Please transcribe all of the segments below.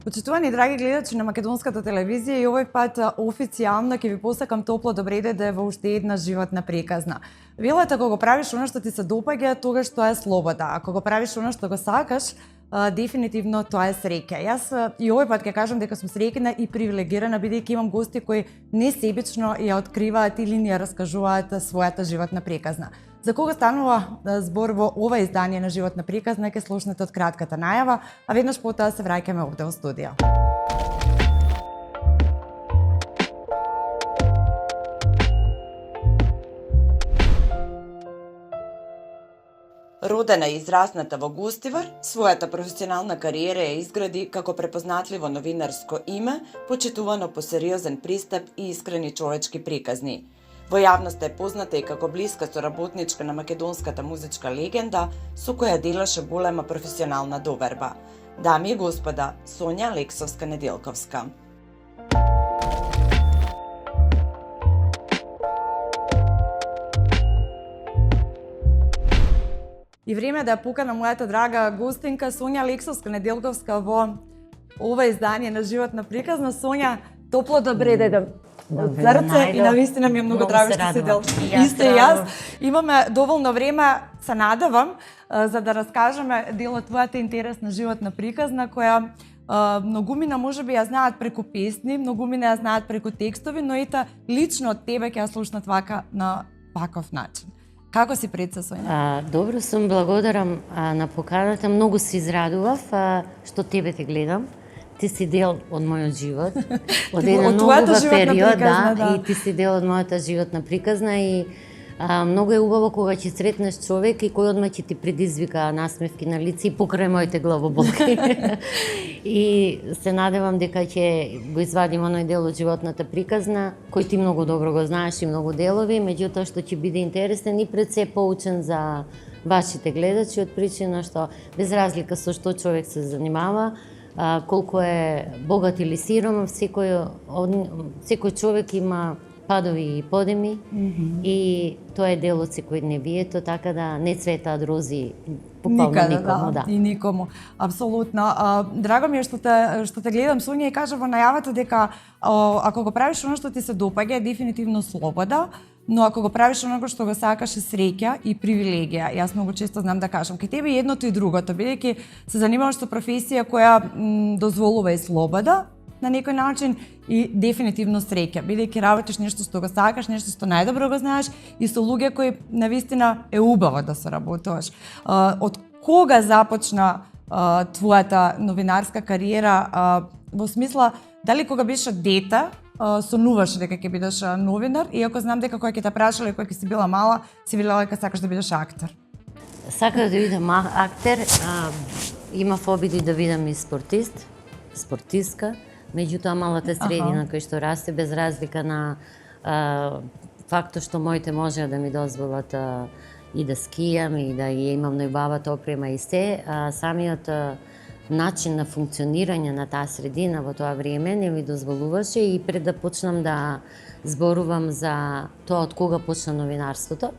Почитувани драги гледачи на Македонската телевизија, и овој пат официјално ќе ви посакам топло добре дојде во уште една животна приказна. Велата кога го правиш она што ти се допаѓа, тогаш тоа е слобода, а кога го правиш она што го сакаш, дефинитивно тоа е среќа. Јас и овој пат ќе кажам дека сум среќна и привилегирана бидејќи имам гости кои несебично ја откриваат или ни ја раскажуваат својата животна приказна. За кога станува збор во ова издание на животна приказна ќе слушнете од кратката најава, а веднаш потоа се враќаме овде во студио. Родена и израсната во Гостивар, својата професионална кариера ја изгради како препознатливо новинарско име, почитувано по сериозен пристап и искрени човечки приказни. Во јавноста е позната и како блиска соработничка на македонската музичка легенда, со која делеше голема професионална доверба. Дами и господа, Сонја Алексовска-Неделковска. И време да ја поканам мојата драга гостинка Сонја Алексовска-Неделковска во ова издание на животна приказна. Сонја, топло добре дојде од срце и навистина ми е многу драго што си дел. Исто и јас. Имаме доволно време, се надевам, за да раскажеме дел од твојата интересна животна приказна која многумина можеби ја знаат преку песни, многумина ја знаат преку текстови, но ета лично од тебе ќе ја слушнат вака на ваков начин. Како си пред се, Сонја? Добро сум, благодарам на поканата. Многу се израдував што тебе те гледам. Ти си дел од мојот живот, од една нова период, да, и ти си дел од мојата животна приказна и многу е убаво кога ќе сретнеш човек и кој одма ќе ти предизвика насмевки на лице и покрај моите главоболки. И се надевам дека ќе го извадим оној дел од животната приказна, кој ти многу добро го знаеш и многу делови, меѓутоа што ќе биде интересен и пред се поучен за вашите гледачи, од причина што без разлика со што човек се занимава, колку е богат или сиром, секој човек има падови и подеми и тоа е дел од секојдневието, така да не цветаат рози буквално никому. И никому, апсолутно. Драго ми е што те гледам, Сонја, и кажа во најавата дека ако го правиш оно што ти се допаѓа, е дефинитивно слобода, но ако го правиш оно што го сакаш, е среќа и привилегија. Јас многу често знам да кажам, кај тебе едното и другото, бидејќи се занимаваш со професија која дозволува и слобода на некој начин и дефинитивно среќа, бидејќи работиш нешто што го сакаш, нешто што најдобро го знаеш и со луѓе кои навистина е убаво да соработуваш. Од кога започна твојата новинарска кариера, во смисла дали кога беше дете сонуваш дека ќе бидеш новинар, иако знам дека кога ќе те прашале кога ќе си била мала, си велела дека сакаш да бидеш актер? Сакав да бидам актер, имав обиди да бидам и спортистка, меѓутоа малата средина кој што расте, без разлика на фактот што моите можеа да ми дозволат и да скијам и да ја имам најубавата опрема и се, самиот начин на функционирање на таа средина во тоа време не ми дозволуваше и пред да почнам да зборувам за тоа од кога почна новинарството.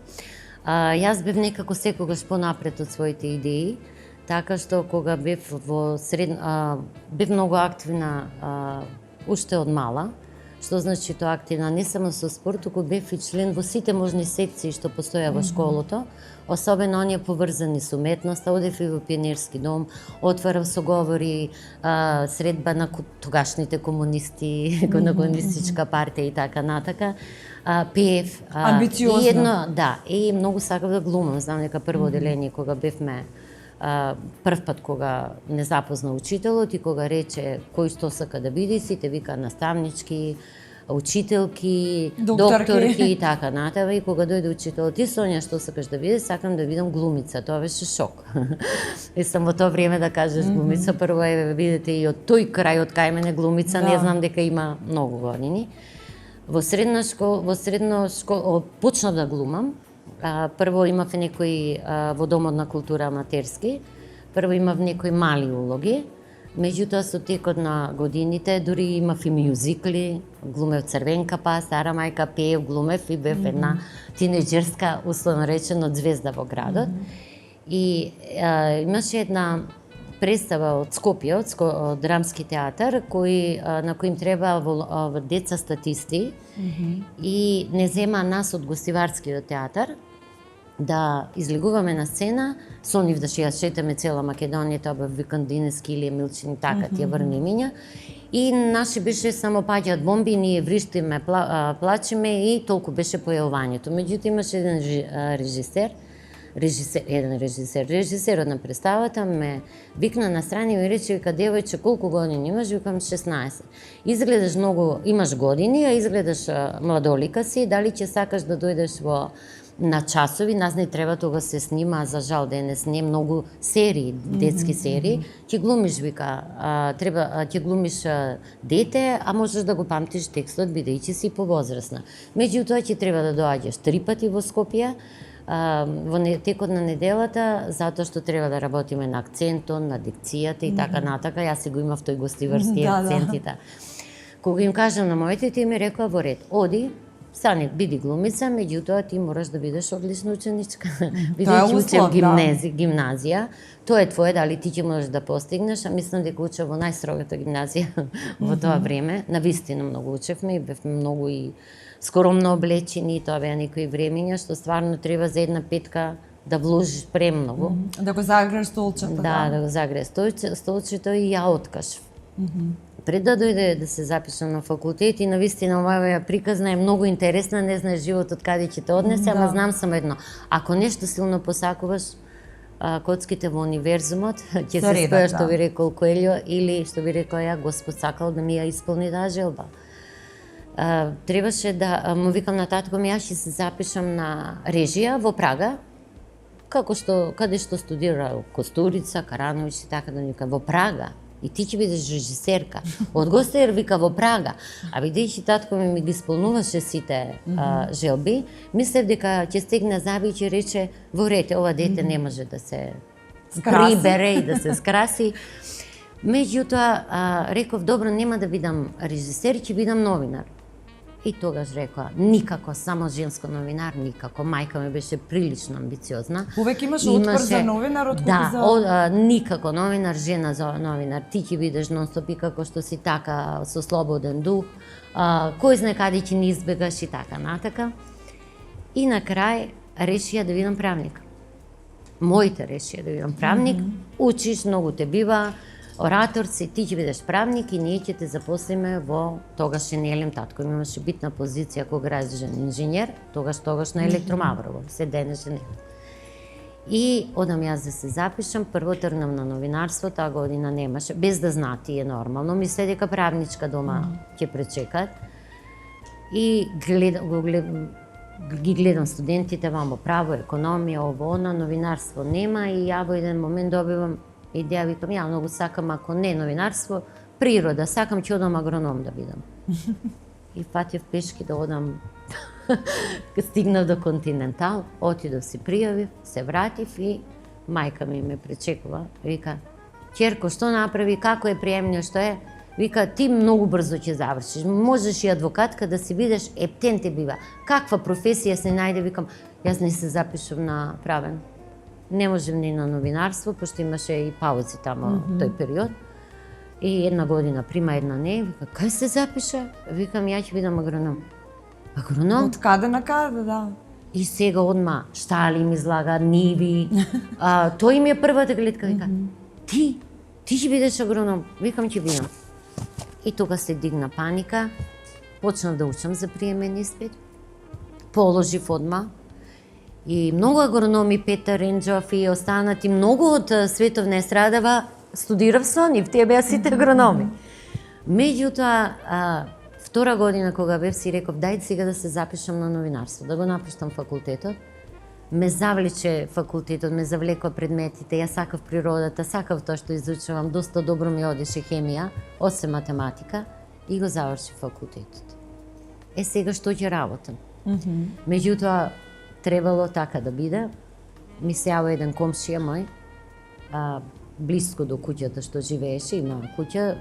Јас бев некако секогаш понапред од своите идеи, така што кога бев бев многу активна уште од мала, што значи тоа активна не само со спорт, туку бев и член во сите можни секции што постоја во школото, особено оние поврзани со уметноста, одев и во пионерски дом, отварав соговори, средба на тогашните комунисти, на комунистичка партија и така натака, пеев. Амбициозно. И многу сакав да глумам, знам дека прво оделение кога бевме прв пат кога не запозна учителот и кога рече кој што сака да биде, сите вика наставнички, учителки, докторки и така натаму. И кога дојде учителот, ти Сонја што сакаш да бидеш? Сакам да бидам глумица. Тоа беше шок. И само во тоа време да кажеш глумица, прво видите и од тој крај од кај мене глумица, не знам дека има многу години. Во средна школа почнав да глумам. Прво имав некои во Домот на култура аматерски, прво имав некои мали улоги, меѓутоа со текот на годините дури имав и мюзикли, глумев Црвенка па, Стара мајка, пеев, глумев и бев една тинеџерска, условно речено, звезда во градот. И имаше една представа од Скопје, од Драмски театар, на кој им треба деца статисти и не зема нас од Гостиварскиот театар да излегуваме на сцена, со нив да ја шетаме цела Македонија, тоа бе Викан Динески или Емилчин, така тие врни имиња. И наше беше само паѓаат бомби, ние вриштиме, плачеме и толку беше појавувањето. Меѓутоа имаше еден режисерот на представата ме викна на страни и ми рече, вика, девојче, колку години имаш? Викам 16. Изгледаш многу, имаш години, а изгледаш младолика си, дали ќе сакаш да дојдеш на часови, нас не треба тога се снима, за жал денес не многу серии, детски серии, ќе глумиш, вика, ќе глумиш дете, а можеш да го памтиш текстот бидејќи си повозрасна. Меѓутоа ќе треба да доаѓаш 3 пати во Скопје, во текот на неделата, затоа што треба да работиме на акцентот, на дикцијата и така натака. Јас си го имав тој гостиварски акцентите. Кога им кажам на моите, тие ми рекоа во ред, оди, стани, биди глумица, меѓутоа ти мораш да бидеш одлична ученичка. Бидејќи учев гимназија, тоа е твое, дали ти ќе можеш да постигнеш, а мислам дека учев во најстрогата гимназија во тоа време. Навистина многу учевме и бевме многу и скоромно облечени, тоа беа некои времења што стварно треба за една петка да вложиш премногу. Да го загрееш столчето. Да го загрееш столчето и ја откаш. Пред да дојде да се запишам на факултет и навистина оваа приказна е многу интересна, не знаеш животот каде ќе те однесе, ама знам само едно. Ако нешто силно посакуваш, коцките во универзумот ќе се споја, што би рекол Коелјо, или што би рекол ја, Господ сакал да ми ја исполни таа желба. Требаше да му викам на татко ми, јас ќе се запишам на режија во Прага, каде што студира Костурица, Карановиќ и така да ми вика, во Прага. И ти ќе бидеш режисерка. Од Гостер вика во Прага. А бидејќи татко ми ги исполнуваше сите желби, мислев дека ќе стегне заби и ќе рече, во ред, ова дете не може да се прибере и да се скраси. Меѓутоа, реков, добро, нема да бидам режисер, ќе бидам новинар. И тогаш рекоа, никако, само женско новинар, никако. Мајка ми беше прилично амбициозна. Увек имаше отпор за новинар, отколку за... никако новинар, жена за новинар. Ти ќе бидеш нон-стоп и како што си така, со слободен дух. Кој знае каде ќе ни избегаш и така натака. И на крај решија да бидам правник. Моите решија да бидам правник. Учиш, многу те бива, оратор си, ти ќе бидеш правник и ние ќе те запослиме во тогашен Елем, татко имаше битна позиција како градежен инженер, тогаш на Електромаврово, се денеше не. И одам јас да се запишам, прво тргнав на новинарство, таа година немаше, без да знати е нормално, мисле дека правничка дома ќе пречекат. И ги гледам студентите вамо право, економија, ово, она, новинарство нема и ја во еден момент добивам идеја, викам, ја многу сакам, ако не новинарство, природа, сакам ќе одам агроном да бидам. И фатев пешки да одам, стигнав до Континентал, отидов си пријавив, се вратив и мајка ми ме пречекува, вика, ќерко, што направи, како е приемниот, што е? Вика, ти многу брзо ќе завршиш, можеш и адвокатка да си бидеш, ептен те бива. Каква професија се најде, викам, јас не се запишав на правен. Не можем ни на новинарство, пошто имаше и паузи тамо тој период. И една година прима, една не, вика, кај се запиша? Викам, ја ќе бидам агроном. Агроном? Од каде на каде, да. И сега одма, штали ми излага, ниви. Тој им е првата гледка, вика, ти ќе бидеш агроном. Викам, ќе бидам. И тога се дигна паника, почнав да учам за приемен испит, положив одма. И многу агрономи, Петар Ренџов и останати, многу од световна естрадава студирав со нив, тие беа сите агрономи. Меѓутоа, втора година кога бев си реков, дај сега да се запишам на новинарство, да го напуштам факултетот. Ме завлече факултетот, ме завлекоа предметите, јас сакав природата, сакав тоа што изучувам, доста добро ми одеше хемија, освен математика, и го завршив факултетот. Сега што ќе работам? Меѓутоа, требало така да биде. Ми се јава еден комшија мој, блиско до куќата што живееше, има куќа,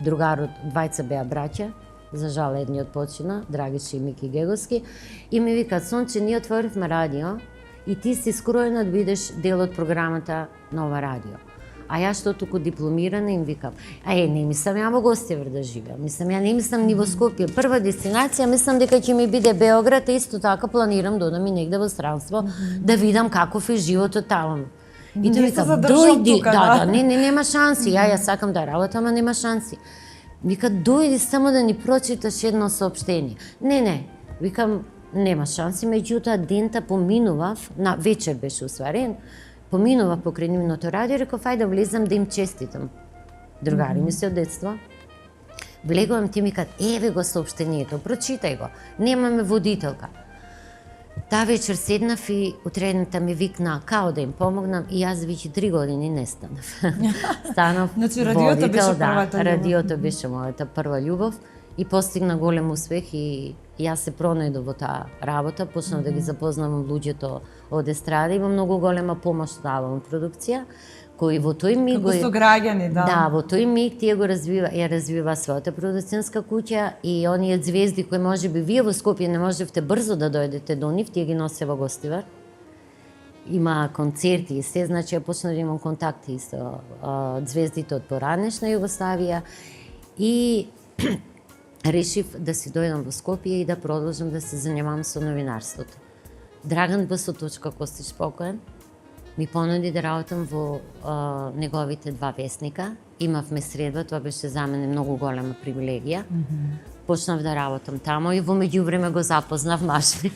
другарот, двајца беа браќа, за жал едниот почина, Драгиша и Мики Геговски, и ми викаат, Сонче, ние отворивме радио и ти си скроена да бидеш дел од програмата на ова радио. А ја што туку дипломирана им викам, не мислам ја во Гостивар да живеам, мислам ја не мислам ни во Скопје. Прва дестинација мислам дека ќе ми биде Београд, и исто така планирам да одам и негде во странство да видам каков е животот таму. И тој вика, дојди, не, нема шанси, ја сакам да работам, ама нема шанси. Вика, дојди само да ни прочиташ едно соопштение. Не, викам, нема шанси, меѓутоа дента поминував, на вечер беше усварен, поминував покрај нивното радио и реков, ајде да влезам да им честитам. Другари ми се од детство. Влегувам, ти ми кажат, еве го соопштението, прочитај го, немаме водителка. Таа вечер седнав и утредната ми викна као да им помогнам и јас веќе 3 години не станав. Станав значи, радиото беше првата љубов. Радиото беше мојата прва љубов и постигна голем успех и јас се пронајдов во таа работа, почнав да ги запознавам луѓето од естрада, има многу голема помош давам продукција, кој во тој миг како со граѓани, Да, во тој миг тие го развива својата продуцентска куќа и оние звезди кои можеби вие во Скопје не можевте брзо да дојдете до нив, тие ги носе во Гостивар. Има концерти и се, значи ја почнав да имам контакти со звездите од поранешна Југославија и решив да си дојдам во Скопје и да продолжам да се занимавам со новинарството. Драган Б. Костич покоен ми понуди да работам во неговите 2 весника. Имавме средба, тоа беше за мене многу голема привилегија. Почнав да работам таму и во меѓувреме го запознав маж ми,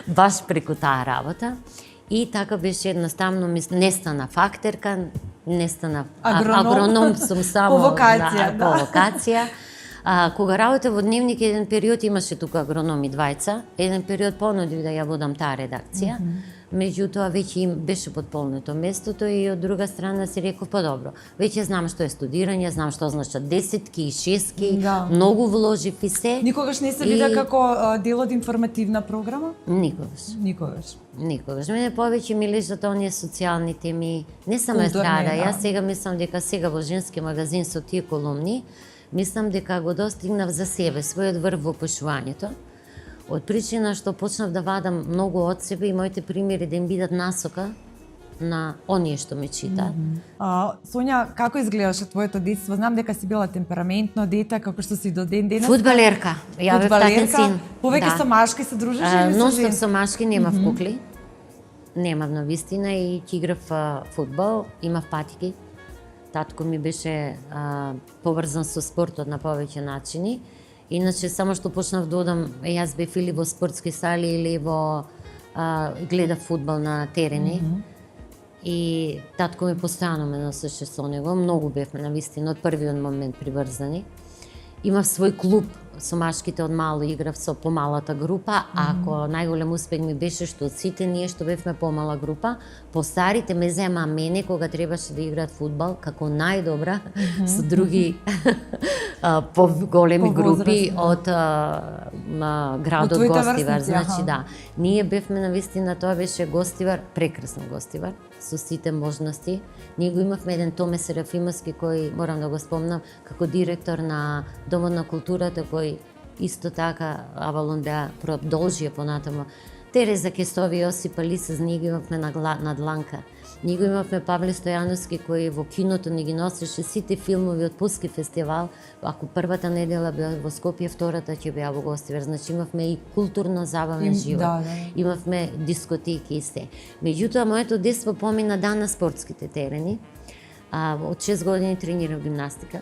баш преку таа работа. И така беше едноставно, не стана фактерка, не стана агроном сум само по вокација. Кога работев во Дневник, еден период имаше тука агрономи двајца, еден период понудив да ја водам таа редакција, меѓутоа веќе им беше подполнето местото и од друга страна си реков, добро, веќе знам што е студирање, знам што значат десетки и шестки, многу вложив и се. Никогаш не се вида како дел од информативна програма? Никогаш. Мене повеќе ми лежат оние социјални теми, не само естрада. Јас сега мислам дека сега во женски магазин со тие колумни, мислам дека го достигнав за себе, својот врв во пишувањето, од причина што почнав да вадам многу од себе и моите примери да им бидат насока на оние што ме читаат. Сонја, како изгледаше твоето детство? Знам дека си била темпераментно дете, како што си до ден денес. Фудбалерка. Ја бев татин син. Повеќе со машки се дружиш или со жени? Со машки, немав кукли. Немав на вистина и ќе играв фудбал, имав патики. Татко ми беше поврзан со спортот на повеќе начини. Иначе, само што почнав да одам, јас бев или во спортски сали или во гледав фудбал на терени. И татко ми постојано ме носеше со него, многу бевме на вистина од првиот момент приврзани. Имав свој клуб со машките, од мало играв со помалата група, ако најголем успех ми беше што од сите ние што бевме помала група, постарите ме зема мене кога требаше да играат фудбал како најдобра со други големи групи од градот Гостивар. Значи ние бевме на вистина, тоа беше Гостивар, прекрасен Гостивар, со сите можности. Ние го имавме еден Томе Серафимовски кој, морам да го спомнам, како директор на Домот на културата, кој исто така Авалон беа продолжија понатамо. Тереза Кестови и Осип Алисез, ние ги имавме на дланка. Ние го имавме Павле Стојановски кој во киното ни ги носеше сите филмови од Пулски фестивал. Ако првата недела беа во Скопје, втората ќе беа во Гостивар. Значи имавме и културно забавен живот. Имавме дискотеки и се. Меѓутоа, моето детство помина на спортските терени. Од 6 години тренирав гимнастика.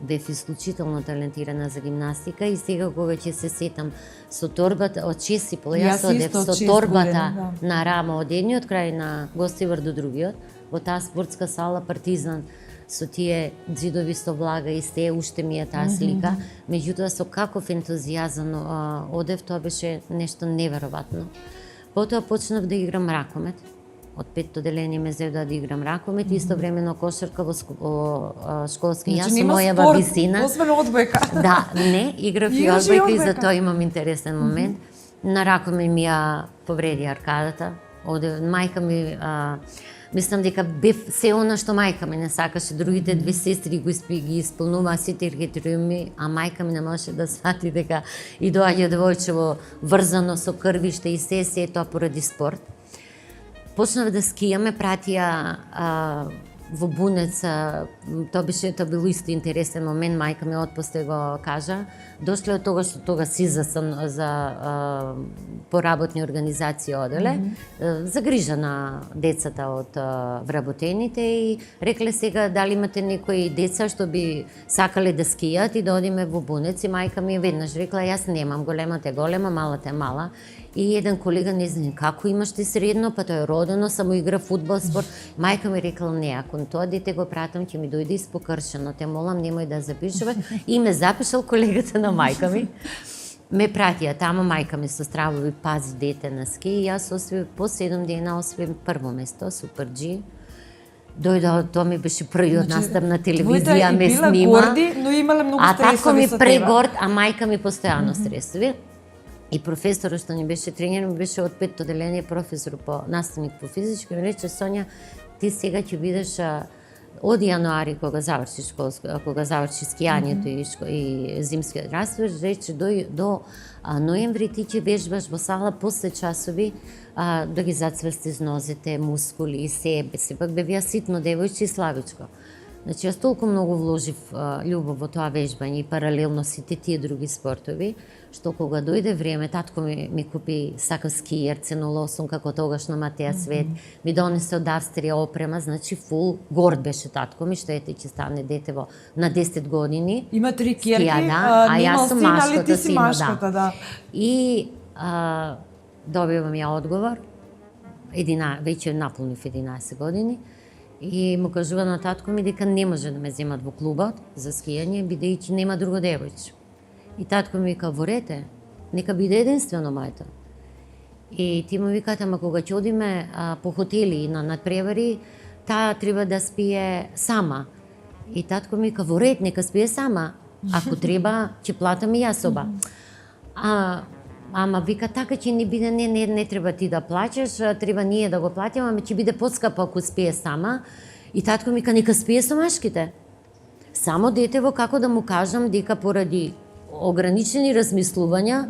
Бев исклучително талентирана за гимнастика и сега кога ќе се сетам со торбата од 6,5, јас одев со торбата на рама од едниот крај на Гостивар до другиот, во таа спортска сала Партизан, со тие ѕидови со влага и се, уште ми е таа слика, меѓутоа со каков ентузијазам одев, тоа беше нешто неверојатно. Потоа почнав да играм ракомет. Од 5-то деление ме зедоа да играм ракомет, истовремено кошарка во школски. Јас со мојава висина. Освен одбојка. Да, не, играв и одбојка и за тоа имам интересен момент. На ракомет ми ја повреди аркадата. Мајка ми, мислам дека бев се она што мајка ми не сакаше, другите 2 сестри ги исполнуваа сите критериуми, а мајка ми не можеше да свати дека и доаѓа девојчево врзано со крвиште и се тоа поради спорт. Почнав да скијаме, пратија во Бунец, тоа бил исто интересен момент, мајка ми отпусте го кажа, дошле од тоа што тога СИЗА за поработни организации оделе, за грижа на децата од вработените и рекле сега дали имате некои деца што би сакале да скијат и да одиме во Бунец, и мајка ми веднаш рекла јас немам, големата е голема, малата е мала. И еден колега не знам како имаш ти средно, па тој е родено, само игра фудбал, спорт. Мајка ми рекла не, ако тоа дете го пратам, ќе ми дојде испокршено, те молам немој да запишуваш. И ме запишал колегата на мајка ми. Ме пратија тамо, мајка ми со стравови пази дете на ски и јас освоив по 7 дена освоив прво место, Супер G. Дојде, тоа ми беше првиот настап на телевизија, ме снима. Била горди, но имале многу стресови. А тако ми прегорд, а мајка ми постојано стресови. И професорот што ни беше тренер, ми беше од 5-то одделение професор по наставник по физички, ми рече Сонја, ти сега ќе бидеш од јануари кога завршиш скијањето и зимскиот раствор, рече до ноември ти ќе вежбаш во сала после часови да ги зацврстиш нозете, мускули и себе. Сепак бевија ситно девојче и славичко. Значи, јас толку многу вложив љубов во тоа вежбање и паралелно сите тие други спортови, што кога дојде време, татко ми купи сакав скијер, ценолосум, како тогаш на Матеја Свет, ми донесе од Австрија опрема, значи фул горд беше татко ми, што ете ќе стане дете на 10 години. Има 3 ќерки, а јас сум машката сина, да. И добивам ја одговор, веќе наполнив 11 години, и му кажува на татко ми дека не може да ме земат во клубот за скијање, бидејќи нема друго девојче. И татко ми вика, ворете, нека биде единствено мајто. И ти му викате, ама кога ќе одиме по хотели и на надпревари, таа треба да спие сама. И татко ми вика, ворет, нека спие сама. Ако треба, ќе платам и јас соба. Ама вика, така ќе ни биде, не треба ти да плачеш, треба ние да го платиме, ама ќе биде поскапо ако спие сама. И татко ми вика, нека спие со машките. Само детево, како да му кажам дека поради ограничени размислувања,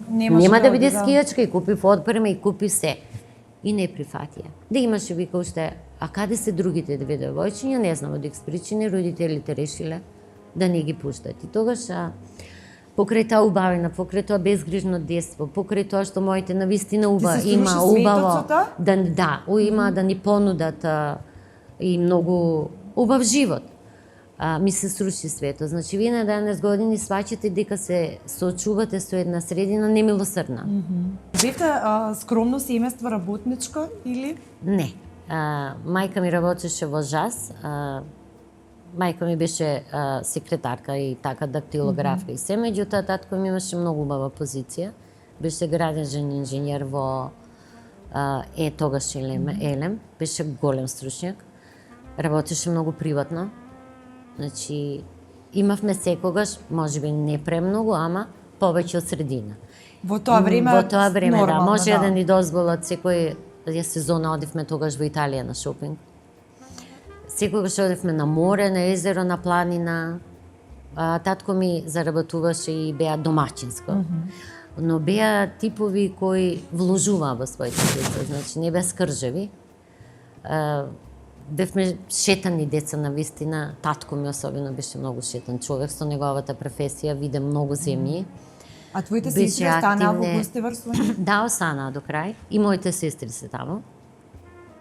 нема да биде скијачка, и купи одпрема и купи се. И не прифатија. Да имаше вика уште, а каде се другите две девојчиња, не знам од икс причини, родителите решиле да не ги пуштат. И тогаш покрај таа убавина, покрај тоа безгрижно детство, покрај тоа што моите навистина има убаво да ни понудат и многу убав живот. Ми се сруши светот. Значи, вие на 11 години сваќате дека се соочувате со една средина немилосрдна. Бевте скромно семејство работничко или? Не. Мајка ми работеше во ЖАС. Мајка ми беше секретарка и така дактилографка и се, меѓутоа татко ми имаше многу убава позиција. Беше градежен инженер во тогаш Елем, беше голем стручњак. Работеше многу приватно. Значи, имавме секогаш, можеби не премногу, ама повеќе од средина. Во тоа време, да, може да ни дозволат секој сезона одивме тогаш во Италија на шопинг. Секогаш одевме на море, на езеро, на планина. Татко ми заработуваше и беа домачинско. Но беа типови кои вложуваа во своите деца, значи не беа скржави. Бевме шетани деца на вистина, татко ми особено беше многу шетан човек со неговата професија, виде многу земји. А твоите сестри останаа во Гостивар? Да, останаа до крај. И моите сестри се таму.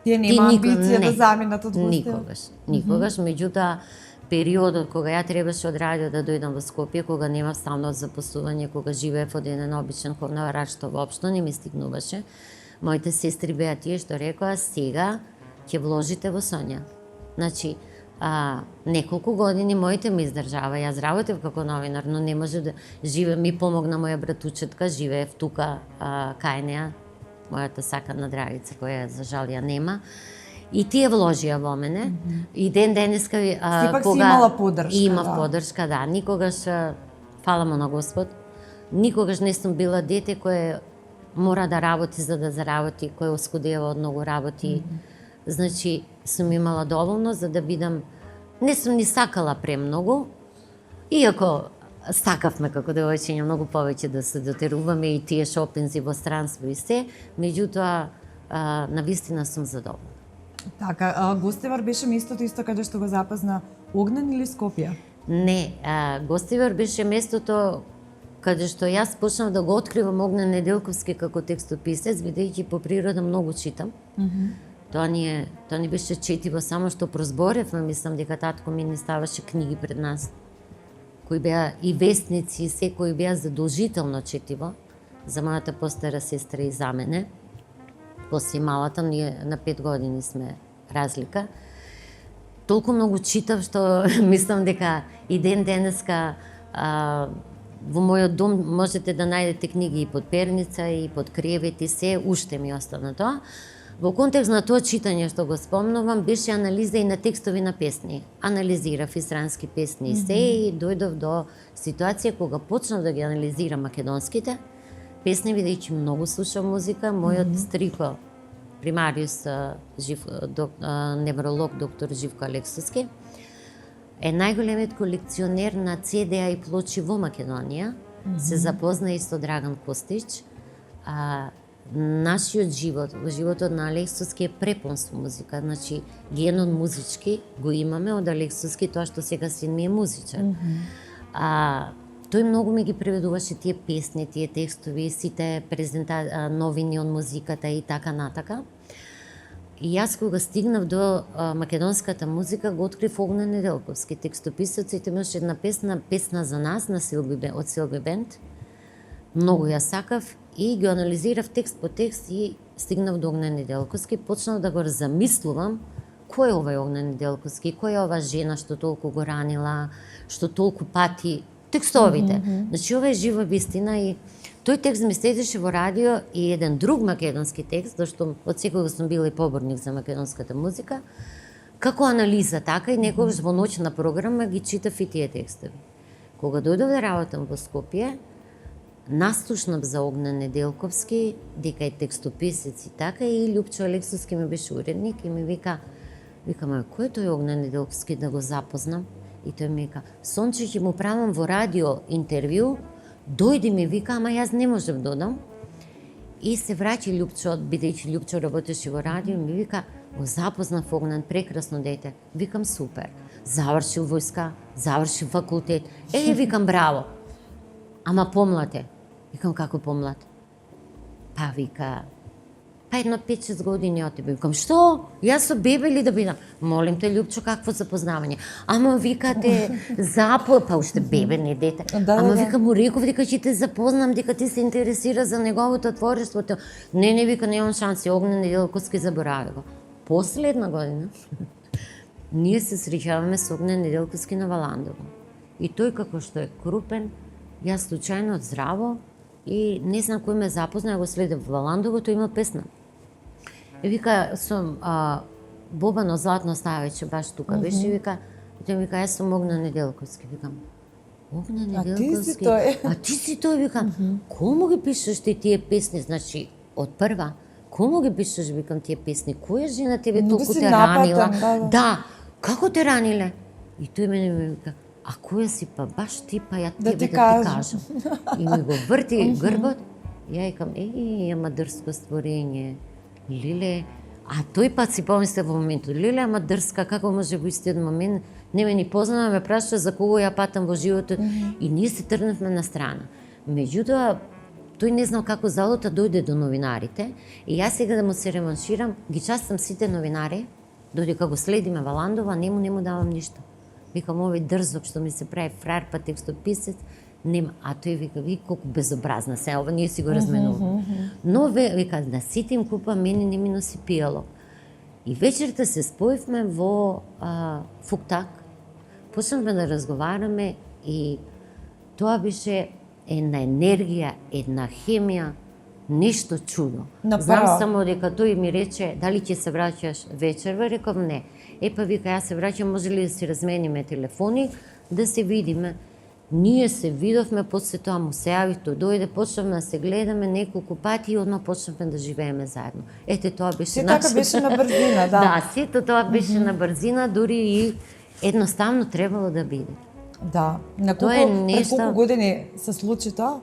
Тие нема амбиција да заминат од Гостивар? Никогаш. Меѓутоа, периодот кога ја требаше од радио да дојдам во Скопје, кога немав стално запослување, кога живеев од еден обичен хорнаварач, што воопшто не ми стигнуваше, моите сестри беа тие што рекоа, сега ќе вложите во Сонја. Значи, неколку години моите ми издржава. Јас работев како новинар, но не може да живе. Ми помогна моја братучетка, живеев тука кај неа, мојата сакана Драгица, која за жал ја нема. И тие вложија во мене. И ден денеска сепак си имала подршка. Имав подршка, да. Никогаш, фала му на Господ, никогаш не сум била дете кое мора да работи за да заработи, кое оскудева од многу работи. Значи, сум имала доволно за да бидам... Не сум ни сакала премногу, иако сакавме како девојчиња многу повеќе да се дотеруваме и тие шопинзи во странство и се, меѓутоа, навистина сум задоволна. Така, Гостивар беше местото исто каде што го запозна Огнен или Скопје? Не, Гостивар беше местото каде што јас почнав да го откривам Огнен Неделковски како текстописец, бидејќи по природа многу читам. Тоа ни беше четиво, само што прозборевме, мислам дека татко ми не ставаше книги пред нас, кои беа и вестници, и секои беа задолжително четиво, за мојата постара сестра и за мене. После малата, ние на 5 години сме разлика. Толку многу читав што мислам дека и ден денеска во мојот дом можете да најдете книги и под перница, и под кревет, и се, уште ми остана тоа. Во контекст на тоа читање што го спомнувам, беше анализа и на текстови на песни. Анализирав исрански песни и се, и дојдов до ситуација кога почнав да ги анализирам македонските песни, бидејќи многу слушам музика. Мојот стрико, примариус, невролог доктор Живко Алексовски, е најголемиот колекционер на CD-а и плочи во Македонија. Се запозна и со Драган Костич. Нашиот живот, во животот на Алексовски е препон со музика. Значи, генот музички го имаме од Алексовски, тоа што сега син ми е музичар. Тој многу ми ги преведуваше тие песни, тие текстови, сите новини од музиката и така натака. И јас кога стигнав до македонската музика, го открив Огнен Неделковски, текстописец, имаше една песна за нас од Силби Бенд. Многу ја сакав и го анализирав текст по текст и стигнав до Огнен Неделковски. Почнав да го замислувам кој е овај Огнен Неделковски, кој е оваа жена што толку го ранила, што толку пати текстовите. Значи, ова е жива вистина и тој текст ми следеше во радио и еден друг македонски текст, зашто од секога сум била и поборник за македонската музика, како анализа така и некогаш во ноќна програма ги читав и тие текстови. Кога дојдов да работам во Скопје, наслушнав за Огнен Неделковски, дека е текстописец и така, и Љупчо Алексовски ми беше уредник и ми вика, кој е тој Огнен Неделковски да го запознам? И тој ми вика, Сонче, ќе му правам во радио интервју, дојди ми вика, ама јас не можев додам. И се враќа Љупчо, бидејќи Љупчо работеше во радио, ми вика, го запознав Огнен, прекрасно дете. Викам, супер. Завршил војска, завршил факултет. Викам, браво. Ама помлад е. Викам, како помлад? Па вика, едно 5-6 години од тебе. Викам, што? Јас со бебе ли да бидам? Молим те, Љупчо, какво запознавање? Ама викате, па уште бебе, не дете. Ама вика, му реков дека ќе те запознам, дека ти се интересира за неговото творество. Не, вика, немам шанси, Огнен Неделковски, заборави го. Последна година, ние се среќаваме со Огнен Неделковски на Валандово. И тој како што е крупен, јас случајно од здраво и не знам кој ме запозна, го следев во Валандово, тој има песна. И вика, сум Бобано Златно Ставече, баш тука беше, и вика, тој вика, јас сум Огнен Неделковски. Викам, Огнен Неделковски? А ти си тој, викам, кому ги пишеш тие песни, значи, од прва, кому ги пишеш, викам, тие песни, која жена тебе толку те ранила? Да, како те раниле? И тој мене ми вика, а која си па баш ти, па ја тебе да ти кажам. И ми го врти грбот, ја викам, ама дрско створење, Лиле, а тој пат си помисле во моментот, Лиле, ама дрска, како може во истиот момент, не ме ни познава, ме праша за кого ја патам во животот, и ние се тргнавме на страна. Меѓутоа, тој не знал како залута дојде до новинарите, и јас сега да му се реванширам, ги частам сите новинари, додека го следиме Валандова, не му давам ништо. Викам, овој дрзок што ми се прави фраер па текстописец, нема. А тој вика, колку безобразна се, ова ние си го разменуваме. Но вика, на сите им купа, мене не ми носи пијалок. И вечерта се споивме во Фуктак, почнавме да разговараме и тоа беше една енергија, една хемија, нешто чудо. Знам само дека тој ми рече, дали ќе се враќаш вечерва, реков не. Па вика, јас се враќам, може ли да си размениме телефони, да се видиме. Ние се видовме, после тоа му се јави, тој дојде, почнавме да се гледаме неколку пати и одма почнавме да живееме заедно. Тоа беше нашата... Се така беше на брзина, да. Да, сето тоа беше на брзина, дури и едноставно требало да биде. Да. На колку години се случи тоа?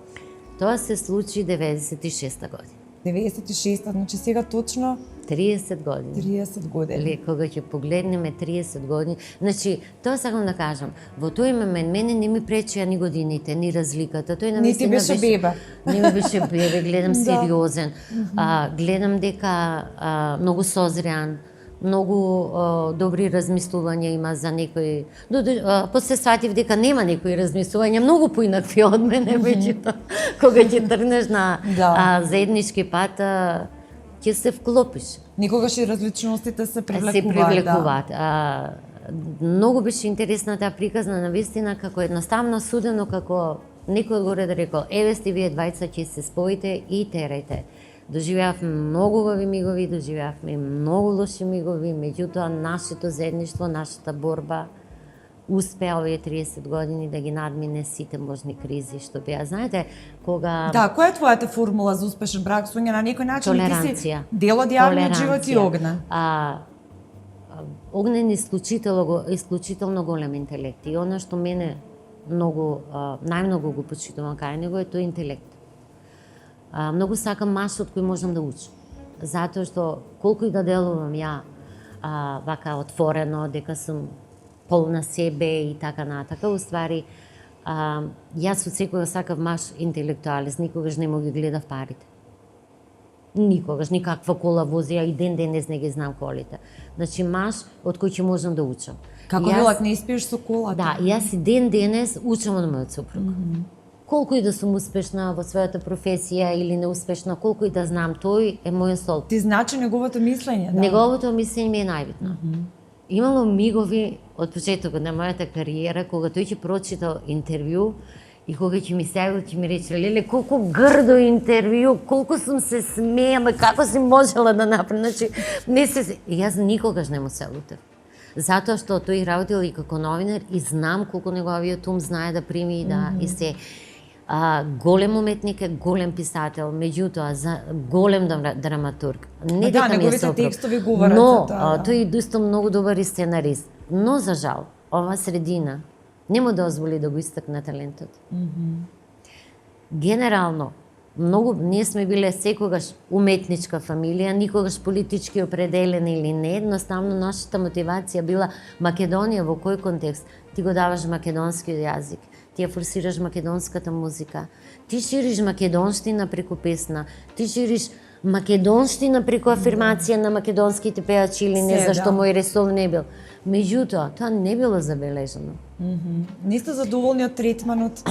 Тоа се случи 96-та година. 96-та, значи сега точно 30 години. 30 години. Кога ќе погледнеме 30 години, значи тоа сакам да кажам, во тој момент мене не ми пречеа ни годините, ни разликата. Тој на Ни ти беше бебе. Не ми беше бебе, гледам сериозен. Гледам дека многу созреан, многу добри размислувања има за некои. После сватив дека нема некои размислувања, многу поинакви од мене, меѓутоа кога ќе тргнеш на заеднички пат, ќе се вклопиш. Никогаш и различностите се привлекуваат. Се привлекуваат. Многу беше интересна таа приказна, навистина, како едноставно судено, како некој одгоре да рекол, еве сте вие двајца, ќе се споите и терајте. Доживеавме многу убави мигови, доживеавме многу лоши мигови, меѓутоа нашето заедништво, нашата борба успеа овие 30 години да ги надмине сите можни кризи што беа. Знаете, кога Да, која е твојата формула за успешен брак? Суња, на некој начин ти си дел од јавниот живот и Огнен. Огнен исклучително голем интелект и она што мене најмногу го почитувам кај него е тој интелект. Многу сакам маж од кој можам да учам. Затоа што колку и да делувам ја вака отворено, дека сум полна себе и така натака, уствари јас од секоја сакав маж интелектуалец, никогаш не му ги гледав парите. Никогаш, никаква кола вози, а и ден денес не ги знам колите. Значи маж од кој ќе можам да учам. Како велат, не испиеш со колата. Да, јас и ден денес учам од мојот супруг. Колку и да сум успешна во својата професија или неуспешна, колку и да знам, тој е мојот столб. Ти значи неговото мислење, да. Неговото мислење ми е најбитно. Имало мигови од почетокот на мојата кариера, кога тој ќе прочитал интервју и кога ќе ми се ќе ми рече, леле, колку грдо интервју, колку сум се смеела, како си можела да направи, значи, и јас никогаш не му се лутев. Затоа што тој работил и како новинар и знам колку неговиот ум знае да прими и да и се. Голем уметник е, голем писател, меѓутоа голем драматург. Не дека ми е сопруг, текстови говорат но за тоа. тој исто многу добар и сценарист. Но за жал, ова средина не му дозволи да го истакне талентот. Генерално, ние сме биле секогаш уметничка фамилија, никогаш политички определени или не. Едноставно, нашата мотивација била Македонија во кој контекст? Ти го даваш македонскиот јазик, ти ја форсираш македонската музика, ти шириш македонштина преку песна, ти шириш македонштина преку афирмација на македонските пеачи или не, зашто мој ресол не бил. Меѓутоа, тоа не било забележано. Не сте задоволни од третманот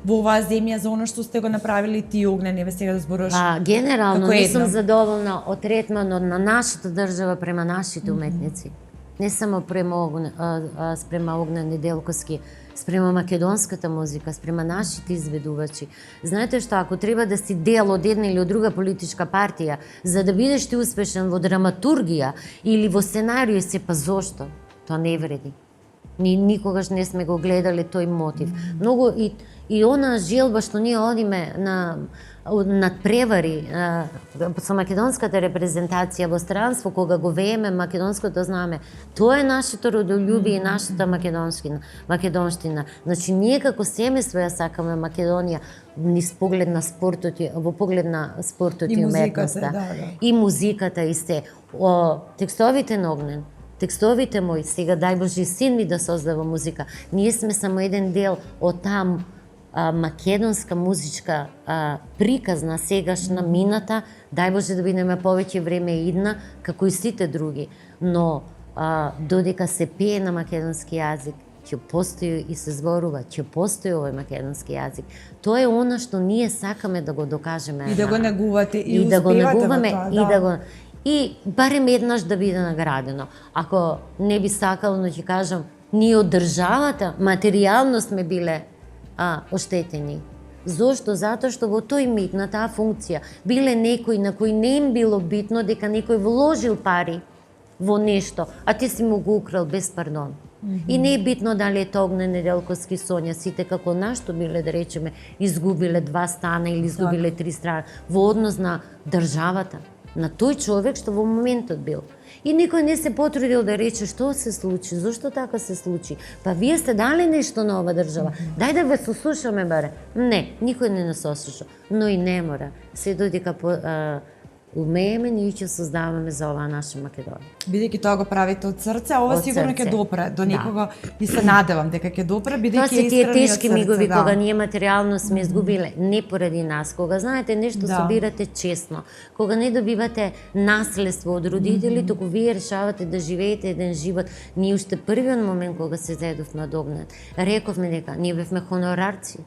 во оваа земја за она што сте го направили ти, Огнен, еве сега да зборуваш? Генерално не сум задоволна од третманот на нашата држава према нашите уметници. Не само спрема Огнен Неделковски, спрема македонската музика, спрема нашите изведувачи. Знаете што, ако треба да си дел од една или од друга политичка партија, за да бидеш ти успешен во драматургија или во сценарио, па зошто? Тоа не вреди. Ние никогаш не сме го гледале тој мотив. Многу и она желба што ние одиме над превари со македонската репрезентација во странство, кога го вееме македонското знаме, тоа е нашето родолюбие и нашата македонштина. Значи, ние како семејство ја сакаме Македонија низ поглед на спортот, во поглед на спортот и уметноста. И музиката и се. Текстовите на Огнен, текстовите мои, сега дај Боже син ми да создава музика. Ние сме само еден дел од таа македонска музичка приказна, сегашна, мината, дај Боже да бидеме повеќе време идна, како и сите други. Но додека се пее на македонски јазик, ќе постои и се зборува, ќе постои овој македонски јазик. Тоа е она што ние сакаме да го докажеме. И да го негувате, и да го негуваме, тоа, и барем еднаш да биде наградено. Ако не би сакало, но ќе кажам, ние од државата материјално сме биле оштетени. Зошто? Затоа што во тој миг, на таа функција, биле некои на кои не им било битно дека некој вложил пари во нешто, а ти си му го украл без пардон. И не е битно дали е тоа Огнен Неделковски, Сонја, сите како нашто биле, да речеме, изгубиле 2 стана или изгубиле 3 страна, во однос на државата. на тој човек што во моментот бил. И никој не се потрудил да рече што се случи, зошто така се случи. Па вие сте дали нешто на ова држава. Дај да ве сослушаме баре. Не, никој не нас сослуша, но и не мора. Се додека умееме, ние ќе создаваме за оваа наша Македонија. Бидејќи тоа го правите од срце, а ова Од сигурно ќе срце. допре до некога и се надевам дека ќе допре, Тоа бидејќи се е тие искрено тешки од срце, мигови да. кога ние материјално сме изгубиле, не поради нас. Кога знаете нешто Да. собирате честно, кога не добивате наследство од родители, туку вие решавате да живеете еден живот. Ние уште првиот момент кога се заедовме од Огнен, рековме дека ние бевме хонорарци.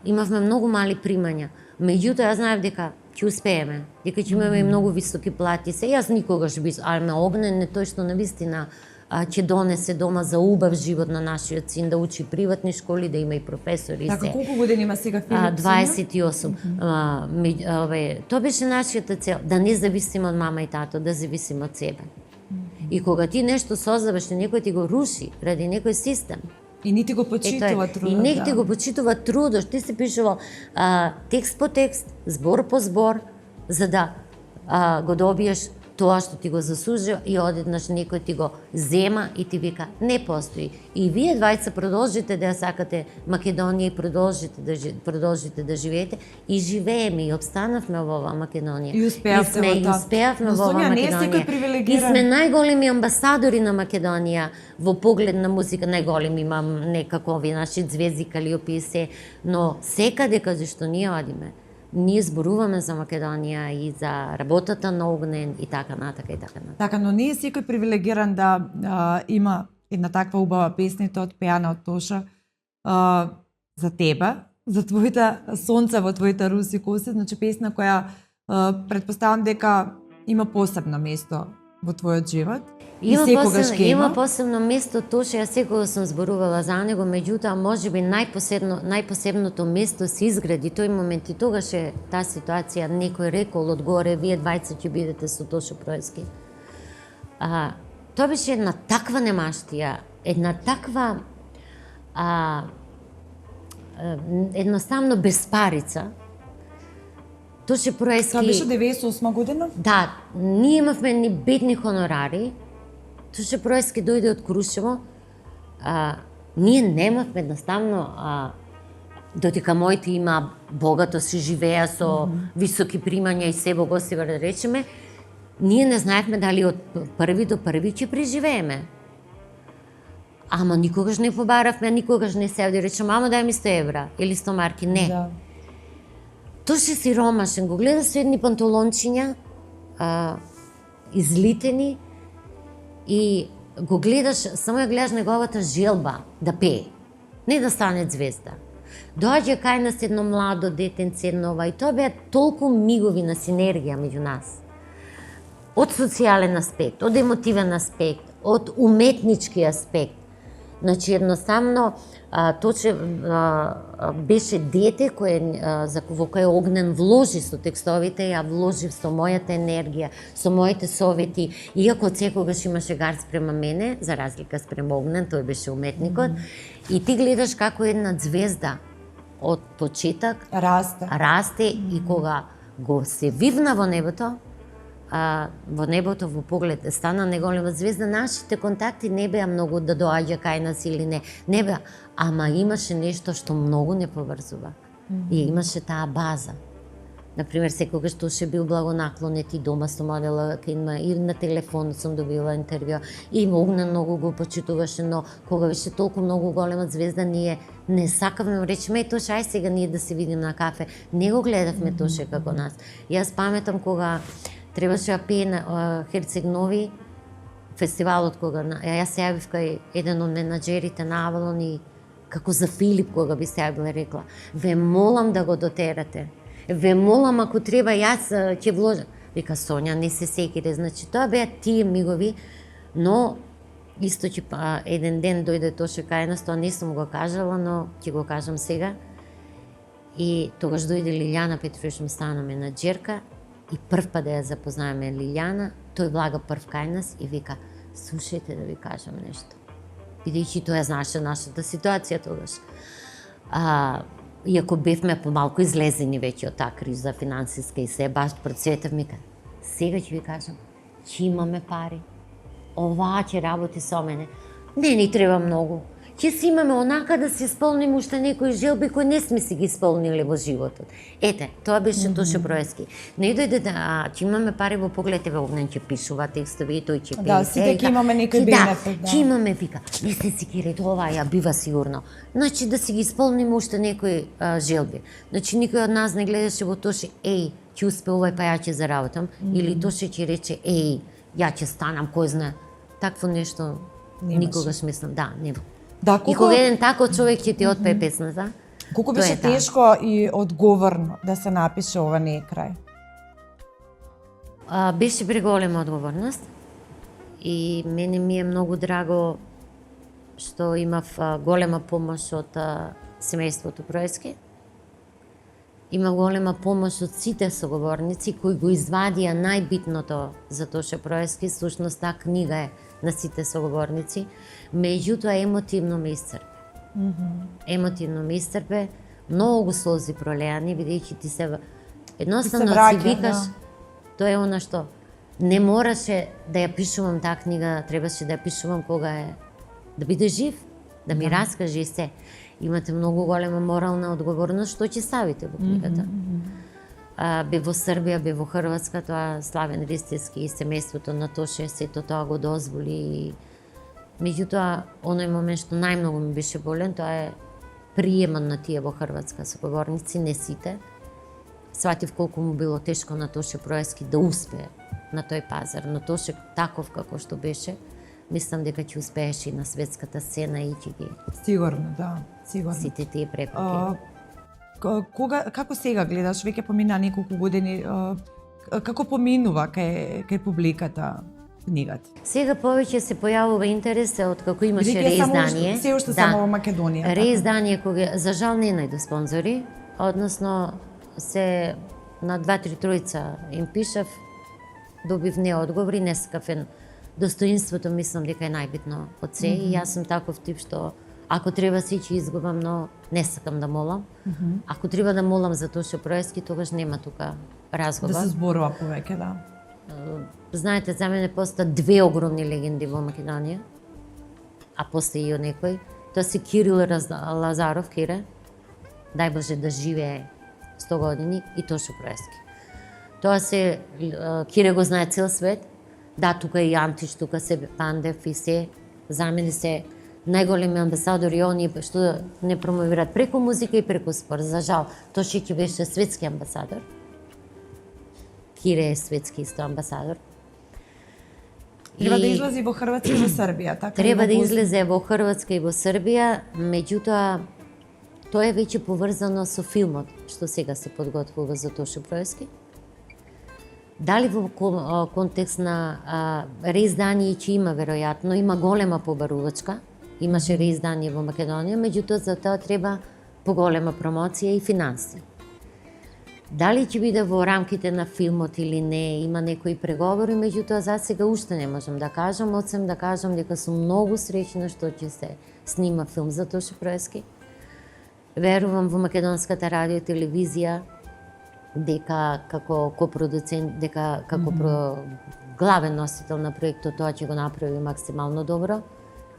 Имавме многу мали примања. Меѓутоа, јас знаев дека ќе успееме, дека ќе имаме и многу високи плати. Се јас никогаш би, ама Огнен е тој што навистина ќе донесе дома за убав живот на нашиот син, да учи приватни школи, да има и професори и Така, се. колку години има сега Филип? 28. Тоа беше нашиот цел, да не зависиме од мама и тато, да зависиме од себе. И кога ти нешто создаваш, некој ти го руши ради некој систем, И нити го почитува трудот. и не ти го почитува трудот, ти си пишувал текст по текст, збор по збор, за да го добиеш тоа што ти го заслужува и одеднаш некој ти го зема и ти вика не постои. И вие двајца продолжите да ја сакате Македонија и продолжите да живеете и живееме и обстанавме во оваа Македонија. И успеавте во тоа. успеавме Но, во оваа Сонја, не е Македонија. секој привилегиран. И сме најголеми амбасадори на Македонија во поглед на музика, најголеми имам некако овие наши звезди, Калиопи и се, но секаде каде што ние одиме, ние зборуваме за Македонија и за работата на Огнен и така натака и така натака. Така, но не е секој привилегиран да има една таква убава песница отпеана од Тоша за тебе, за твоите сонце во твоите руси коси, значи песна која претпоставам дека има посебно место во твојот живот. Има посебно место, Тоша, јас секогаш сум зборувала за него, меѓутоа можеби најпосебното место се изгради тој момент и тогаш е таа ситуација, некој рекол одгоре, вие двајца ќе бидете со Тошо Проески. Тоа беше една таква немаштија, една таква едноставно безпарица. Тоше Проески... Тоа беше 98 година? Да, ние имавме ни бедни хонорари. Тоше Проески дојде од Крушево. Ние немавме едноставно, додека моите има богато си живеа со високи примања и се богосива да речеме, ние не знаевме дали од први до први ќе преживееме. Ама никогаш не побаравме, никогаш не се овде речем, мамо дај ми 100 евра или 100 марки, не. Да. Тоше сиромашен, го гледа со едни панталончиња, излитени, и го гледаш, само ја гледаш неговата желба да пее, не да стане звезда. Доаѓа кај нас едно младо детенце, и тоа беа толку мигови на синергија меѓу нас. Од социјален аспект, од емотивен аспект, од уметнички аспект. Значи, едноставно, Точе беше дете во кое Огнен вложи со текстовите, ја вложив со мојата енергија, со моите совети, иако секогаш имаше гард спрема мене, за разлика спрема Огнен, тој беше уметникот, и ти гледаш како една звезда од почеток расте и кога го се вивна во небото, во поглед стана неголема звезда, нашите контакти не беа многу да доаѓа кај нас или не беа, ама имаше нешто што многу не поврзува. И имаше таа база. Например, секогаш Тоше бил благонаклонет и дома со модела, и на телефон сум добила интервју, и Огнен многу го почитуваше, но кога беше толку многу голема звезда, ние не сакавме, речеме, Тоше, ај сега ние да се видим на кафе. Не го гледавме Тоше како нас. Јас паметам кога требаше да пее на Херцег Нови, фестивалот кога јас се јавив кај еден од менаџерите на Авалон и како за Филип кога би се јавила рекла, ве молам да го дотерате. Ве молам ако треба јас ќе вложам. Вика Сонја, не се секире. Значи тоа беа тие мигови, но исто ќе еден ден дојде Тоше кај нас, тоа не сум го кажала, но ќе го кажам сега. И тогаш дојде Лилјана Петрович, стана менаџерка, и прв пат да ја запознаеме Лилјана, тој влага прв кај нас и вика, слушајте да ви кажам нешто. Бидејќи тој ја знаеше нашата ситуација тогаш. иако бевме помалку излезени веќе од таа криза финансиска и се, баш процветав ми кажа, сега ќе ви кажам, ќе имаме пари, оваа ќе работи со мене, не ни треба многу, ќе си имаме онака да си исполним уште некои желби кои не сме си ги исполнили во животот. Ете, тоа беше Тоше Проески. Не дојде да ќе имаме пари во поглед, еве Огнен ќе пишува текстови и тој ќе пее. Да, сите ќе имаме некој бенефит, да. Ќе имаме, вика, не се секирайте, ова ја бива сигурно. Значи да си ги исполним уште некои желби. Значи никој од нас не гледаше во Тоше, еј, ќе успеувај па ја ќе заработам, или Тоше ќе рече, еј, ја ќе станам, кој знае. Такво нешто никогаш мислам, да, не. Да, И кога еден тако човек ќе ти отпее песната, колку беше тешко и одговорно да се напише ова не е крај? Беше преголема одговорност и мене ми е многу драго што имав голема помош од семејството Проески. Има голема помош од сите соговорници кои го извадија најбитното за Тоше Проески, всушност таа книга е на сите соговорници, меѓутоа емотивно ме исцрпе. Емотивно ме исцрпе, многу слози пролеани, бидејќи ти се едноставно си викаш, тоа е она што не мораше да ја пишувам таа книга, требаше да ја пишувам кога е да биде жив, да ми раскаже и се. Имате многу голема морална одговорност што ќе ставите во книгата. Бе во Србија, бе во Хрватска, тоа Славен Ристевски и семејството на Тоше, сето тоа го дозволи. Меѓутоа, оној момент што најмногу ми беше болен, тоа е приеман на тие во Хрватска соговорници, не сите. Сватив колку му било тешко на Тоше Проески да успее на тој пазар, но Тоше таков како што беше, мислам дека ќе успееше и на светската сцена и ќе ги... Сигурно, да, сигурно. Сите тие препаки. Како сега гледаш, веќе помина неколку години, како поминува кај публиката книгата? Сега повеќе се појавува интерес од како имаше реиздание. Се уште само во Македонија. Реиздание кога за жал не најде спонзори, односно се на 2-3 тројца им пишав, добив не одговори, не сакав. Достоинството мислам дека е најбитно од се и јас сум таков тип што ако треба се ќе изгубам, но не сакам да молам. Ако треба да молам за Тоше Проески, тогаш нема тука разговор. Да се зборува повеќе, да. Знаете, за мене поста две огромни легенди во Македонија, а после и некој. Тоа се Кирил Лазаров, Кире, дај Боже да живее 100 години, и Тоше Проески. Тоа се, Кире го знае цел свет, да, тука и Антиш, тука се Пандев и се, за мене се најголеми амбасадори, они што не промовираат преку музика и преку спорт. За жал, Тоше ќе беше светски амбасадор. Кире е светски исто амбасадор. Треба да излезе во Хрватска и во Србија, така? Треба да излезе во Хрватска и во Србија, меѓутоа тоа е веќе поврзано со филмот што сега се подготвува за Тоше Проески. Дали во контекст на реиздание ќе има веројатно, има голема побарувачка, имаше реиздание во Македонија, меѓутоа за тоа треба поголема промоција и финанси. Дали ќе биде во рамките на филмот или не, има некои преговори, меѓутоа за сега уште не можам да кажам, освен да кажам дека сум многу среќна што ќе се снима филм за Тоше Проески. Верувам во македонската радио и телевизија дека како копродуцент, дека како главен носител на проектот тоа ќе го направи максимално добро.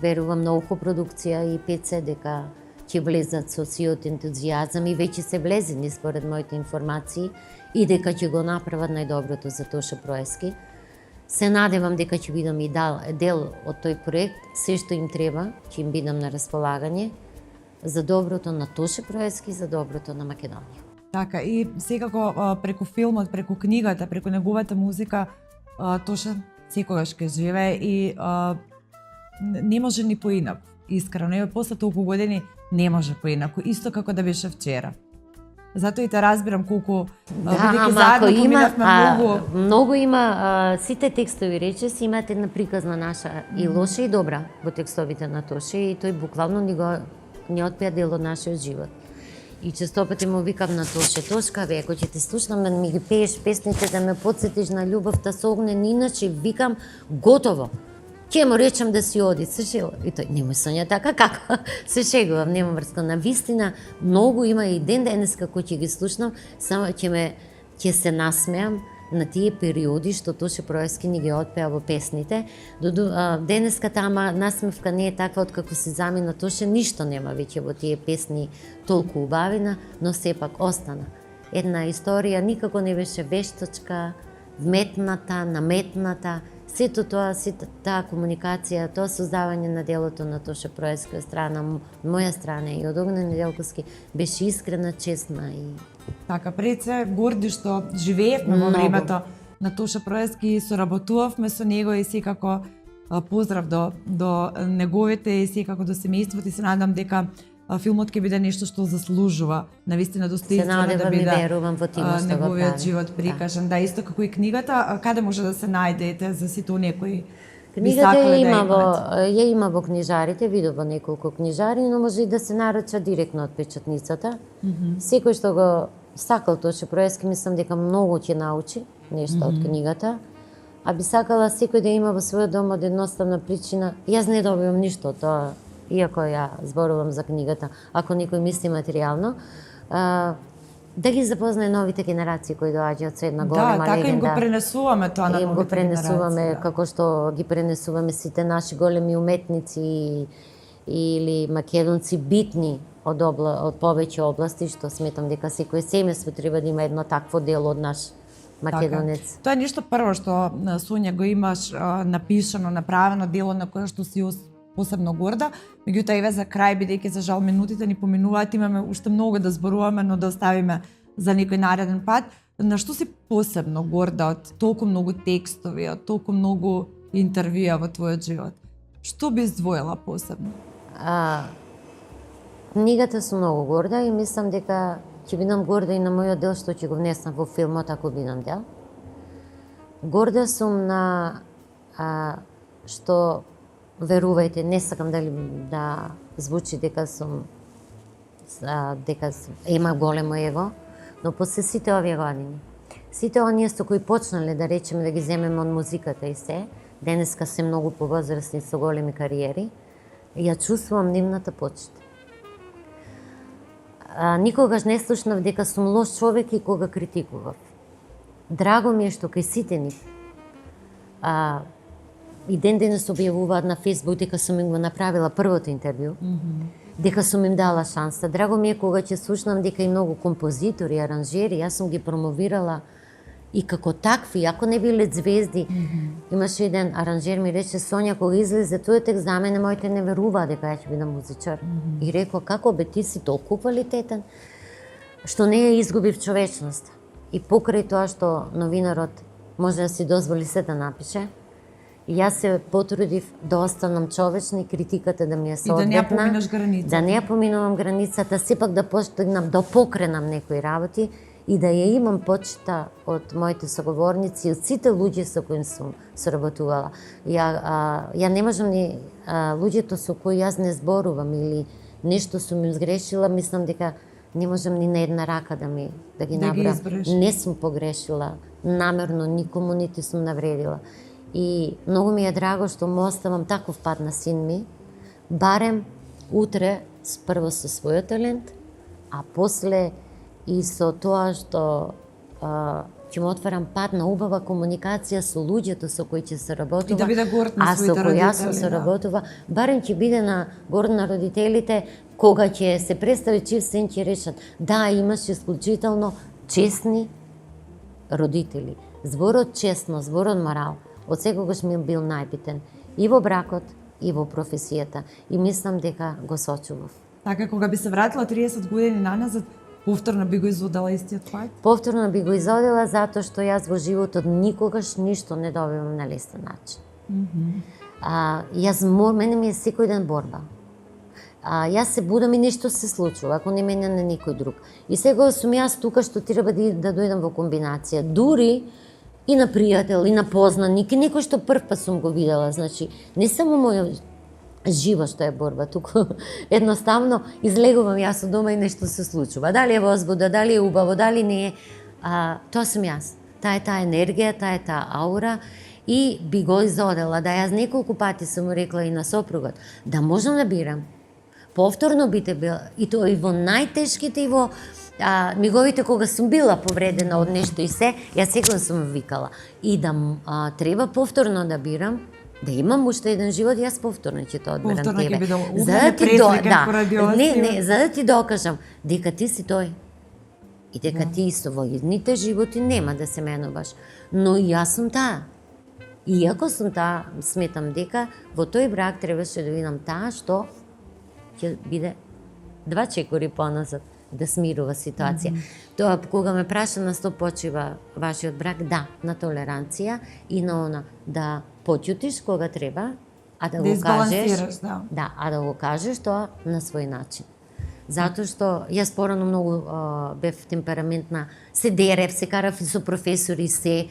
Верувам на Ухо продукција и ПЦ дека ќе влезат со сиот ентузијазам и веќе се влезени според моите информации и дека ќе го направат најдоброто за Тоше Проески. Се надевам дека ќе бидам и дел од тој проект, се што им треба, ќе им бидам на располагање за доброто на Тоше Проески, за доброто на Македонија. Така, и секако преку филмот, преку книгата, преку неговата музика, Тоше секогаш ќе живее и не може ни поинаку. Искрено, еве после толку години не може поинаку, исто како да беше вчера. Затоа и те разбирам колку бидејќи заедно поминавме многу. Многу има, сите текстови речиси имаат една приказна наша и лоша и добра во текстовите на Тоше и тој буквално ни отпеа дел од нашиот живот. И честопати му викам на Тоше, Тошка, бе, ако ќе те слушнам да ми ги пееш песните, да ме потсетиш на љубовта со Огнен, иначе викам готово. ќе му речам да си оди, се шегува. И тој, немој Сонја така, како? Се шегувам, нема врска. На вистина, многу има и ден денеска кој ќе ги слушнам, само ќе се насмеам на тие периоди што Тоше Проески ни ги отпеа во песните. Денеска тама насмевка не е таква откако се замина Тоше, ништо нема веќе во тие песни толку убавина, но сепак остана. Една историја никако не беше вештачка, вметната, наметната, сето тоа, таа комуникација, тоа создавање на делото на Тоше Проески од страна, моја страна и од Огнен Неделковски беше искрена, честна и... Така, пред се горди што живеевме во времето на Тоше Проески и соработувавме со него и секако поздрав до неговите и секако до семејството и се надам дека филмот ќе биде нешто што заслужува навистина достоинствено да биде неговиот живот прикажан. Да, исто како и книгата, каде може да се најдете за сите оние кои книгата ја има во книжарите, видов во неколку книжари, но може и да се нарача директно од печатницата. Секој што го сакал Тоше Проески, мислам дека многу ќе научи нешто од книгата. А би сакала секој да има во својот дом од едноставна причина. Јас не добивам ништо од тоа, иако ја зборувам за книгата, ако никој мисли материјално, да ги запознае новите генерации кои доаѓаат со една голема легенда. Да, така им го пренесуваме тоа на новите генерации. Им го пренесуваме како што ги пренесуваме сите наши големи уметници или македонци битни од повеќе области, што сметам дека секој семејство треба да има едно такво дело од наш македонец. Тоа е нешто прво што Сонја го имаш напишано, направено дело на кое што си посебно горда. Меѓутоа еве за крај, бидејќи за жал минутите ни поминуваат, имаме уште многу да зборуваме, но да оставиме за некој нареден пат. На што си посебно горда од толку многу текстови, од толку многу интервјуа во твојот живот? Што би издвоила посебно? Книгата сум многу горда и мислам дека ќе бидам горда и на мојот дел што ќе го внесам во филмот ако бидам дел. Горда сум на што верувајте, не сакам да звучи дека има големо его, но после сите овие години, сите оние со кои почнале да речеме да ги земеме од музиката и се, денеска се многу повозрасни со големи кариери, ја чувствувам нивната почит. Никогаш не слушнав дека сум лош човек и кога критикував. Драго ми е што кај сите нив и ден-денес објавуваат на Facebook дека сум им го направила првото интервју, дека сум им дала шанса. Драго ми е кога ќе слушнам дека и многу композитори, аранжери, јас сум ги промовирала и како такви, ако не биле звезди. Имаше еден аранжер ми рече, Сонја, кога излезе тој текст за мене, моите не веруваа дека ја ќе бидам музичар. И рекла, како бе, ти си толку квалитетен, што не ја изгубив човечност. И покрај тоа што новинарот може да си дозволи се да напише, јас се потрудив да останам човечна и критиката да ми е соодветна. И да не ја поминаш границата. Да не ја поминувам границата, сепак да постигнам, да покренам некои работи и да ја имам почита од моите соговорници и од сите луѓе со кои сум соработувала. Ја не можам ни луѓето со кои јас не зборувам или нешто сум им сгрешила, мислам дека не можам ни на една рака да ги набрам. Не сум погрешила намерно никому, нити сум навредила. И многу ми е драго што му оставам таков пат на син ми, барем утре прво со својот талент, а после и со тоа што ќе му отварам пат на убава комуникација со луѓето со кои ќе се работува, и да биде горд на своите родители, а со кои јас се работува, барем ќе биде на горд на родителите, кога ќе се представи чив син ќе решат, да, имаш исклучително честни родители. Зборот честно, зборот морал, од секогаш ми бил најбитен и во бракот, и во професијата. И мислам дека го сочував. Така, кога би се вратила 30 години наназад, повторно би го изодела истиот пат? Повторно би го изодела затоа што јас во животот никогаш ништо не добивам на лесен начин. Мене ми е секој ден борба. Јас се будам и нешто се случува, ако не мене на никој друг. И сега сум јас тука што треба да дојдам во комбинација. Дури и на пријател, и на познаник, и некој што прв пат сум го видела. Значи, не само мој живо што е борба, туку едноставно излегувам јас од дома и нешто се случува. Дали е возбуда, дали е убаво, дали не е, тоа сум јас. Таа е таа енергија, таа е таа аура И би го изодела, да јас неколку пати сум му рекла и на сопругот, да можам да бирам. Повторно бите била, и тоа и во најтешките, и во миговите кога сум била повредена од нешто и се, јас секогаш сум викала. И да треба повторно да бирам, да имам уште еден живот, јас повторно ќе тоа одберам тебе. Повторно ќе биде За да ти поради ова за да ти докажам дека ти си тој. И дека ти исто во идните животи нема да се менуваш. Но и јас сум таа. Иако сум таа, сметам дека во тој брак требаше да видам таа што ќе биде 2 чекори поназад, да смирува ситуација. Тоа кога ме праша на што почива вашиот брак, да, на толеранција и на она да поќутиш кога треба, а да го кажеш, а да го кажеш тоа на свој начин. Затоа што јас порано многу бев темпераментна, се дерев, се карав и со професори се,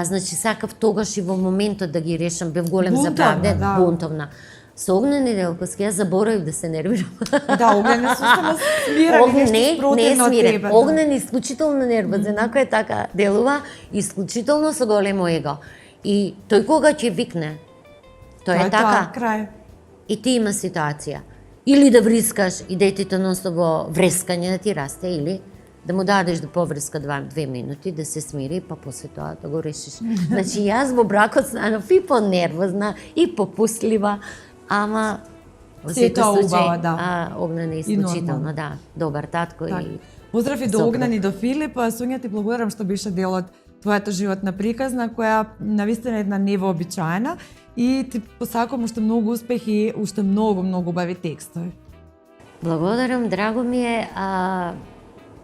значи сакав тогаш и во моментот да ги решам, бев голем заправден, бунтовна. Со Огнен Неделковски јас заборавив да се нервирам. Да, Огнен е сустава смирен, не е смирен. Огнен е исклучително нервозен, ако е така делува, исклучително со големо его. И тој кога ќе викне, тоа е така. Крај. И ти има ситуација. Или да врискаш и детето носно во врескање да ти расте, или да му дадеш да повреска 2 минути, да се смири, па после тоа да го решиш. Значи, јас во бракот станав и понервозна, и попуслива, ама во сите случаи, Огнен е исклучително, да, добар татко и поздрав и до Огнен и до Филип. Сонја, ти благодарам што беше дел од твојата животна приказна, која навистина е една невообичаена, и ти посакувам уште многу успех и уште многу убави текстови. Благодарам, драго ми е.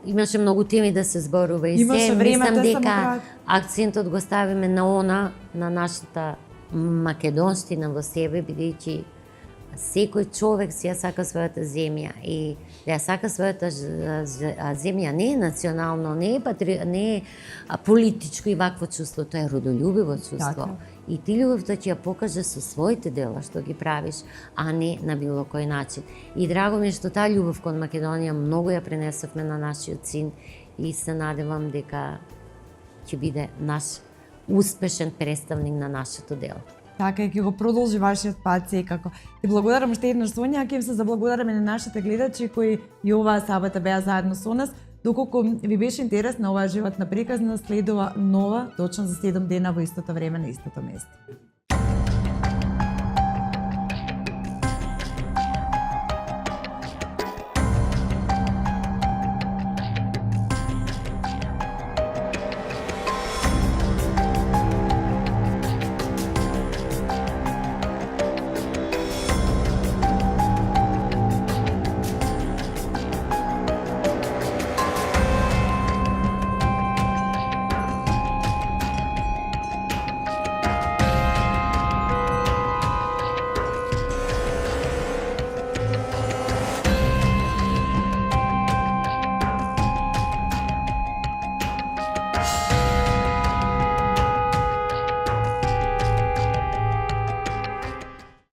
Имаше многу теми да се зборува и се. Мислам дека акцентот го ставиме на она, на нашата македонштина во себе, бидејќи секој човек си ја сака својата земја и да ја сака својата земја не е национално, не е политичко и вакво чувство, тоа е родолюбиво чувство. И ти љубовта ќе ја покажеш со своите дела што ги правиш, а не на било кој начин. И драго ми е што таа љубов кон Македонија многу ја пренесовме на нашиот син и се надевам дека ќе биде наш успешен представник на нашето дело. Така и ќе го продолжи вашиот пат секако. Ти благодарам уште еднаш, Сонја, ќе им се заблагодараме на нашите гледачи кои и оваа сабота беа заедно со нас. Доколку ви беше интересна оваа животна приказна, следува нова точно за 7 дена во истото време на истото место.